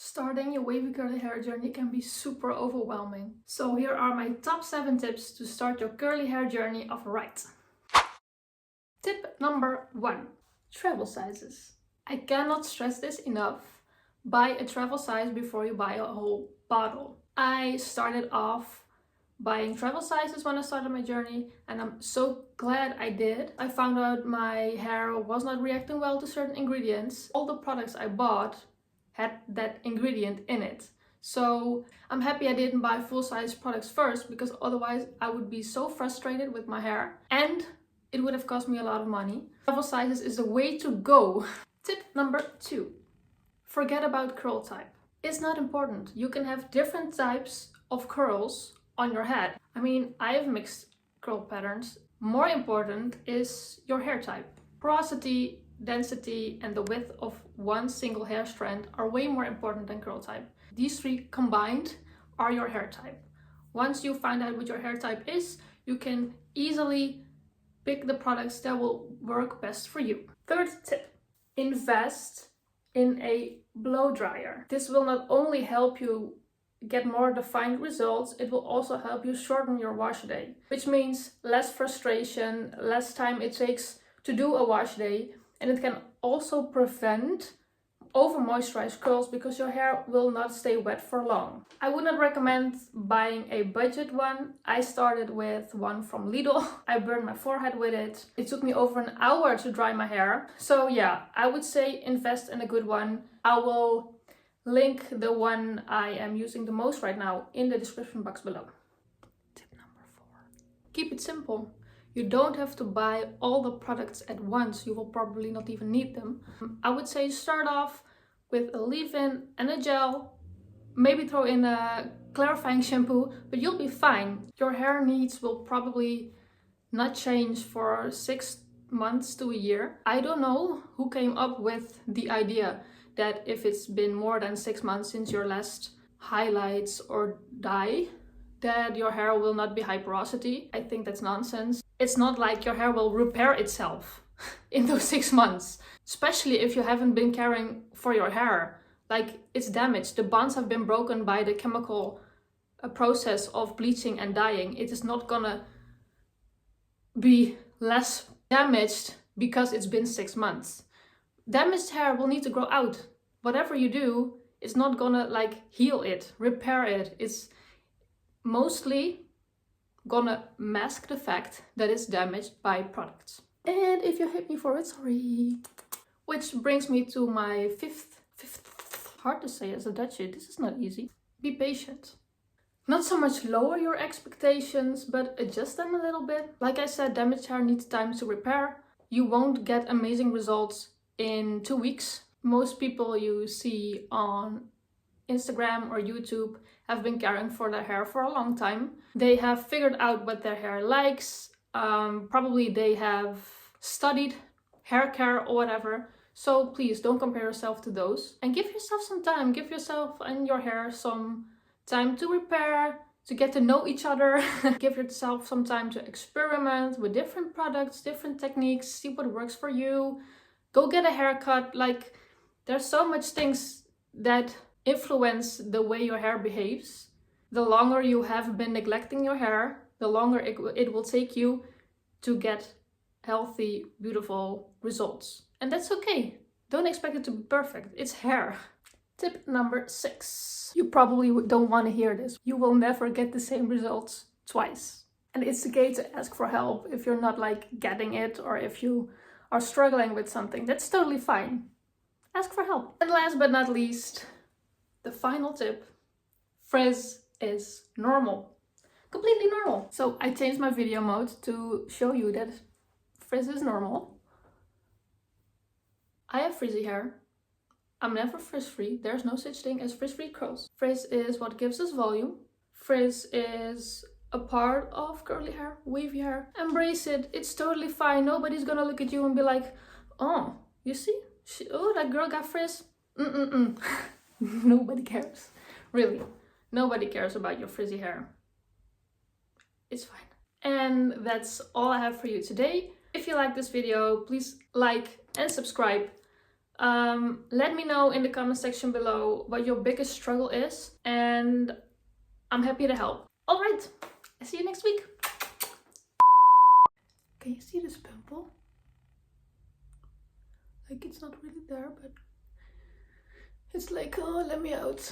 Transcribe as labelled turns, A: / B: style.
A: Starting your wavy curly hair journey can be super overwhelming. So here are my top 7 tips to start your curly hair journey off right. Tip number 1. Travel sizes. I cannot stress this enough. Buy a travel size before you buy a whole bottle. I started off buying travel sizes when I started my journey, and I'm so glad I did. I found out my hair was not reacting well to certain ingredients. All the products I bought had that ingredient in it. So I'm happy I didn't buy full-size products first, because otherwise I would be so frustrated with my hair and it would have cost me a lot of money. Travel sizes is the way to go. Tip number 2. Forget about curl type. It's not important. You can have different types of curls on your head. I mean, I have mixed curl patterns. More important is your hair type. Porosity, density, and the width of one single hair strand are way more important than curl type. These 3 combined are your hair type. Once you find out what your hair type is, you can easily pick the products that will work best for you. Third tip. Invest in a blow dryer. This will not only help you get more defined results, it will also help you shorten your wash day, which means less frustration, less time it takes to do a wash day, and it can also prevent over moisturized curls because your hair will not stay wet for long. I would not recommend buying a budget one. I started with one from Lidl. I burned my forehead with it. It took me over an hour to dry my hair. So yeah, I would say invest in a good one. I will link the one I am using the most right now in the description box below. Tip number 4. Keep it simple. You don't have to buy all the products at once. You will probably not even need them. I would say start off with a leave-in and a gel. Maybe throw in a clarifying shampoo, but you'll be fine. Your hair needs will probably not change for 6 months to a year. I don't know who came up with the idea that if it's been more than 6 months since your last highlights or dye, that your hair will not be high porosity. I think that's nonsense. It's not like your hair will repair itself in those 6 months, especially if you haven't been caring for your hair. Like, it's damaged. The bonds have been broken by the chemical process of bleaching and dyeing. It is not gonna be less damaged because it's been 6 months. Damaged hair will need to grow out. Whatever you do, it's not gonna like heal it, repair it. It's mostly gonna mask the fact that it's damaged by products. And if you hate me for it, sorry. Which brings me to my fifth, hard to say as a Dutchie, this is not easy. Be patient. Not so much lower your expectations, but adjust them a little bit. Like I said, damaged hair needs time to repair. You won't get amazing results in 2 weeks. Most people you see on Instagram or YouTube have been caring for their hair for a long time. They have figured out what their hair likes. Probably they have studied hair care or whatever. So please don't compare yourself to those and give yourself some time. Give yourself and your hair some time to repair, to get to know each other. Give yourself some time to experiment with different products, different techniques, see what works for you. Go get a haircut. Like, there's so much things that influence the way your hair behaves. The longer you have been neglecting your hair, the longer it will take you to get healthy, beautiful results. And that's okay. Don't expect it to be perfect. It's hair. Tip number 6. You probably don't want to hear this. You will never get the same results twice. And it's okay to ask for help if you're not like getting it, or if you are struggling with something. That's totally fine. Ask for help. And last but not least, the final tip. Frizz is normal. Completely normal. So I changed my video mode to show you that frizz is normal. I have frizzy hair. I'm never frizz-free. There's no such thing as frizz-free curls. Frizz is what gives us volume. Frizz is a part of curly hair, wavy hair. Embrace it. It's totally fine. Nobody's gonna look at you and be like, oh, you see? Oh, that girl got frizz. Nobody cares. Really. Nobody cares about your frizzy hair. It's fine. And that's all I have for you today. If you like this video, please like and subscribe. Let me know in the comment section below what your biggest struggle is, and I'm happy to help. Alright, I see you next week. Can you see this pimple? Like, it's not really there, but it's like, oh, let me out.